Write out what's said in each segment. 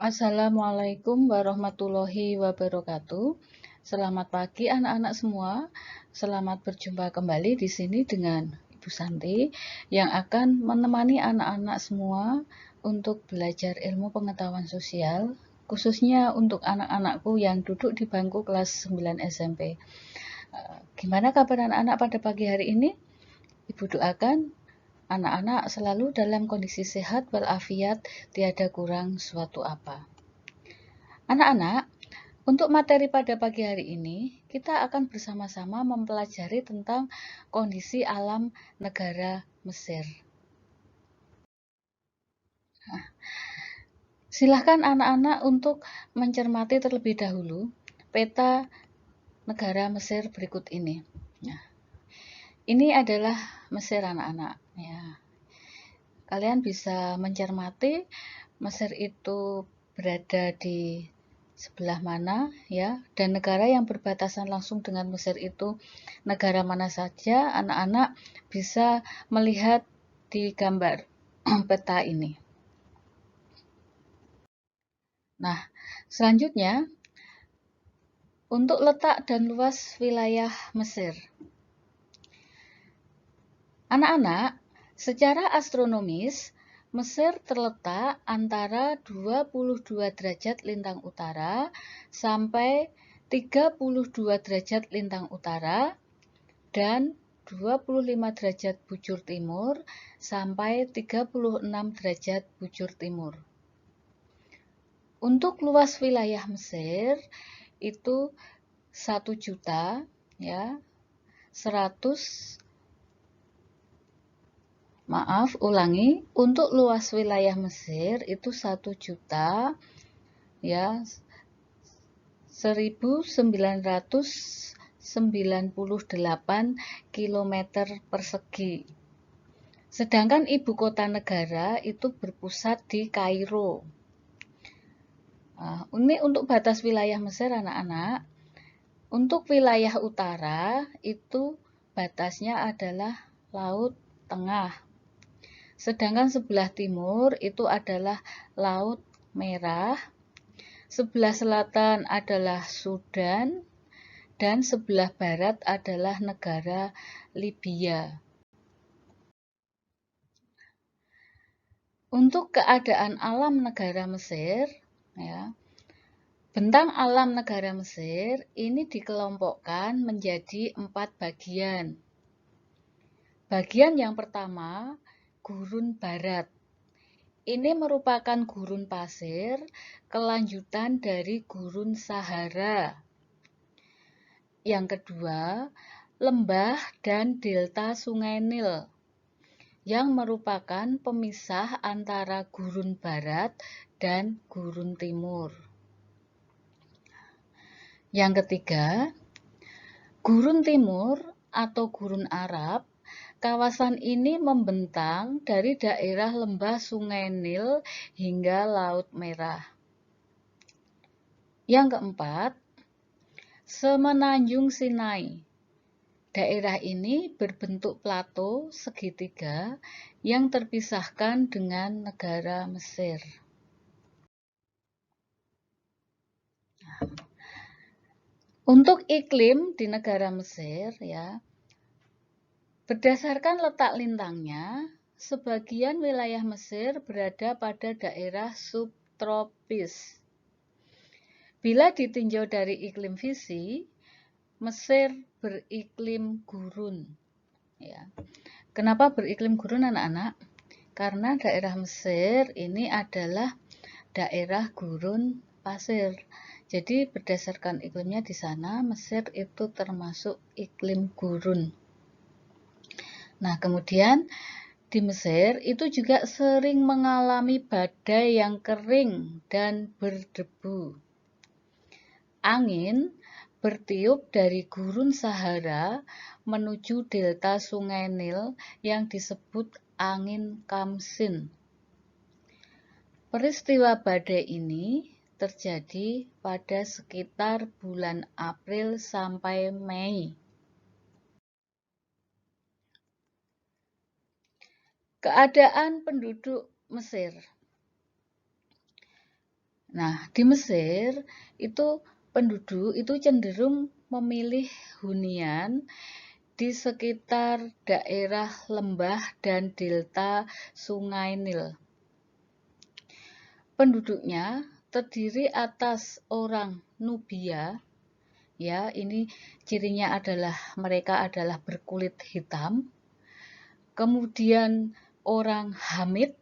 Assalamualaikum warahmatullahi wabarakatuh. Selamat pagi anak-anak semua. Selamat berjumpa kembali di sini dengan Ibu Santi yang akan menemani anak-anak semua untuk belajar ilmu pengetahuan sosial, khususnya untuk anak-anakku yang duduk di bangku kelas 9 SMP. Gimana kabar anak-anak pada pagi hari ini? Ibu doakan anak-anak selalu dalam kondisi sehat walafiat, tiada kurang suatu apa. Anak-anak, untuk materi pada pagi hari ini, kita akan bersama-sama mempelajari tentang kondisi alam negara Mesir. Silahkan anak-anak untuk mencermati terlebih dahulu peta negara Mesir berikut ini. Nah, ini adalah Mesir anak-anak. Ya. Kalian bisa mencermati Mesir itu berada di sebelah mana ya, dan negara yang berbatasan langsung dengan Mesir itu negara mana saja. Anak-anak bisa melihat di gambar peta ini. Nah, selanjutnya untuk letak dan luas wilayah Mesir. Anak-anak, secara astronomis Mesir terletak antara 22 derajat lintang utara sampai 32 derajat lintang utara dan 25 derajat bujur timur sampai 36 derajat bujur timur. Untuk luas wilayah Mesir itu 1 juta ya, 100 ulangi, untuk luas wilayah Mesir itu 1 juta ya 1998 km persegi. Sedangkan ibu kota negara itu berpusat di Kairo. Ini untuk batas wilayah Mesir anak-anak. Untuk wilayah utara itu batasnya adalah Laut Tengah. Sedangkan sebelah timur itu adalah Laut Merah. Sebelah selatan adalah Sudan dan sebelah barat adalah negara Libya. Untuk keadaan alam negara Mesir, ya, bentang alam negara Mesir ini dikelompokkan menjadi 4 bagian. Bagian yang pertama, gurun barat. Ini merupakan gurun pasir, kelanjutan dari gurun Sahara. Yang kedua, lembah dan delta Sungai Nil, yang merupakan pemisah antara gurun barat dan gurun timur. Yang ketiga, gurun timur atau gurun Arab. Kawasan ini membentang dari daerah lembah Sungai Nil hingga Laut Merah. Yang keempat, Semenanjung Sinai. Daerah ini berbentuk plato segitiga yang terpisahkan dengan negara Mesir. Untuk iklim di negara Mesir ya, berdasarkan letak lintangnya, sebagian wilayah Mesir berada pada daerah subtropis. Bila ditinjau dari iklim visi, Mesir beriklim gurun. Ya. Kenapa beriklim gurun anak-anak? Karena daerah Mesir ini adalah daerah gurun pasir. Jadi berdasarkan iklimnya di sana, Mesir itu termasuk iklim gurun. Nah, kemudian di Mesir itu juga sering mengalami badai yang kering dan berdebu. Angin bertiup dari gurun Sahara menuju delta Sungai Nil yang disebut angin Kamsin. Peristiwa badai ini terjadi pada sekitar bulan April sampai Mei. Keadaan penduduk Mesir. Nah, di Mesir itu penduduk itu cenderung memilih hunian di sekitar daerah lembah dan delta Sungai Nil. Penduduknya terdiri atas orang Nubia, ya, ini cirinya adalah mereka adalah berkulit hitam. Kemudian orang Hamid,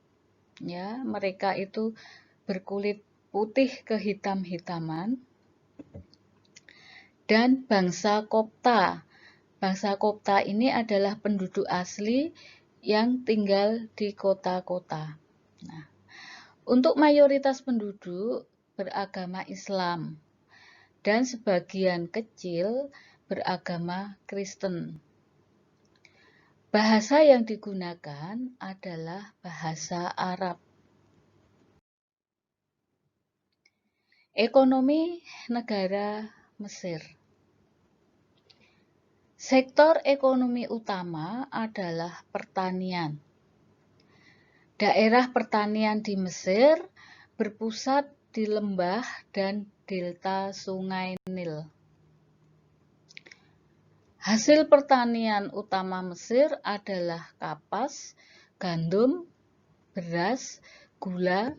ya, mereka itu berkulit putih kehitam-hitaman. Dan bangsa Kopta. Bangsa Kopta ini adalah penduduk asli yang tinggal di kota-kota. Nah, untuk mayoritas penduduk beragama Islam dan sebagian kecil beragama Kristen. Bahasa yang digunakan adalah bahasa Arab. Ekonomi negara Mesir. Sektor ekonomi utama adalah pertanian. Daerah pertanian di Mesir berpusat di lembah dan delta Sungai Nil. Hasil pertanian utama Mesir adalah kapas, gandum, beras, gula,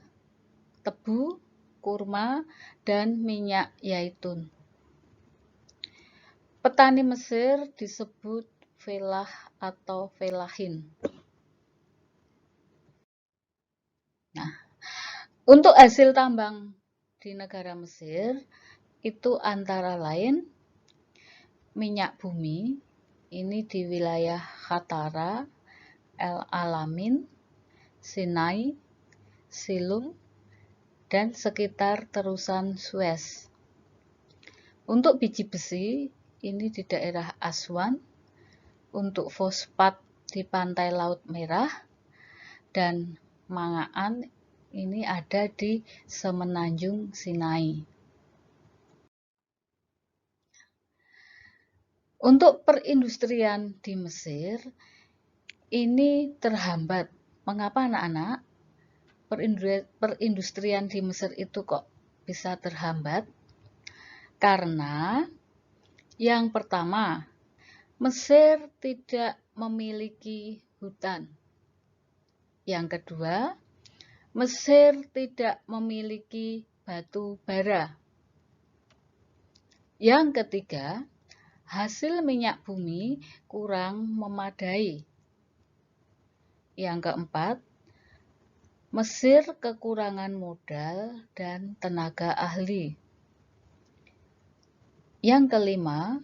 tebu, kurma, dan minyak zaitun. Petani Mesir disebut felah atau felahin. Nah, untuk hasil tambang di negara Mesir itu antara lain minyak bumi, ini di wilayah Khatara, El Alamin, Sinai, Silum, dan sekitar terusan Suez. Untuk biji besi, ini di daerah Aswan, untuk fosfat di pantai Laut Merah, dan mangaan ini ada di Semenanjung Sinai. Untuk perindustrian di Mesir, ini terhambat. Mengapa anak-anak? Perindustrian di Mesir itu kok bisa terhambat? Karena yang pertama, Mesir tidak memiliki hutan. Yang kedua, Mesir tidak memiliki batu bara. Yang ketiga, hasil minyak bumi kurang memadai. Yang keempat, Mesir kekurangan modal dan tenaga ahli. Yang kelima,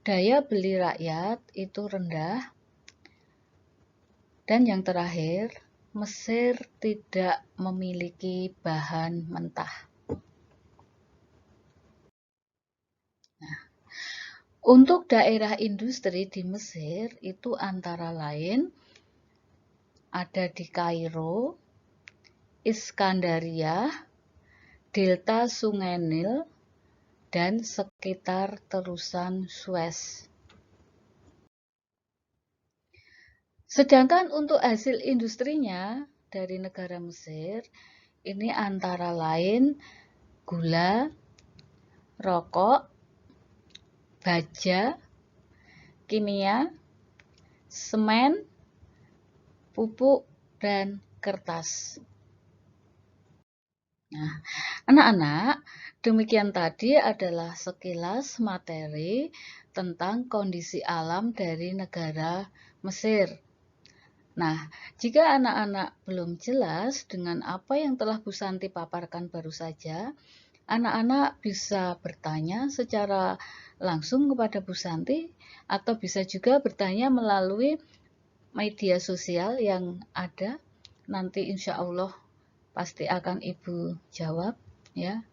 daya beli rakyat itu rendah. Dan yang terakhir, Mesir tidak memiliki bahan mentah. Nah, untuk daerah industri di Mesir itu antara lain ada di Kairo, Iskandaria, delta Sungai Nil, dan sekitar terusan Suez. Sedangkan untuk hasil industrinya dari negara Mesir, ini antara lain gula, rokok, baja, kimia, semen, pupuk, dan kertas. Nah, anak-anak, demikian tadi adalah sekilas materi tentang kondisi alam dari negara Mesir. Nah, jika anak-anak belum jelas dengan apa yang telah Bu Santi paparkan baru saja, anak-anak bisa bertanya secara langsung kepada Bu Santi atau bisa juga bertanya melalui media sosial yang ada. Nanti insya Allah pasti akan Ibu jawab, ya.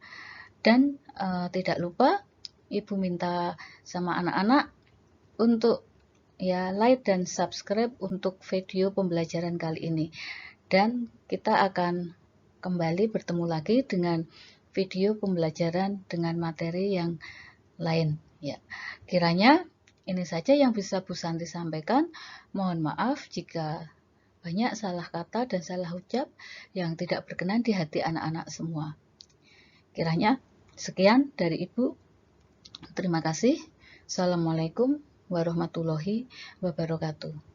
Dan tidak lupa Ibu minta sama anak-anak untuk ya like dan subscribe untuk video pembelajaran kali ini. Dan kita akan kembali bertemu lagi dengan video pembelajaran dengan materi yang lain, ya. Kiranya ini saja yang bisa Bu Santi sampaikan. Mohon maaf jika banyak salah kata dan salah ucap yang tidak berkenan di hati anak-anak semua. Kiranya sekian dari Ibu. Terima kasih. Assalamualaikum warahmatullahi wabarakatuh.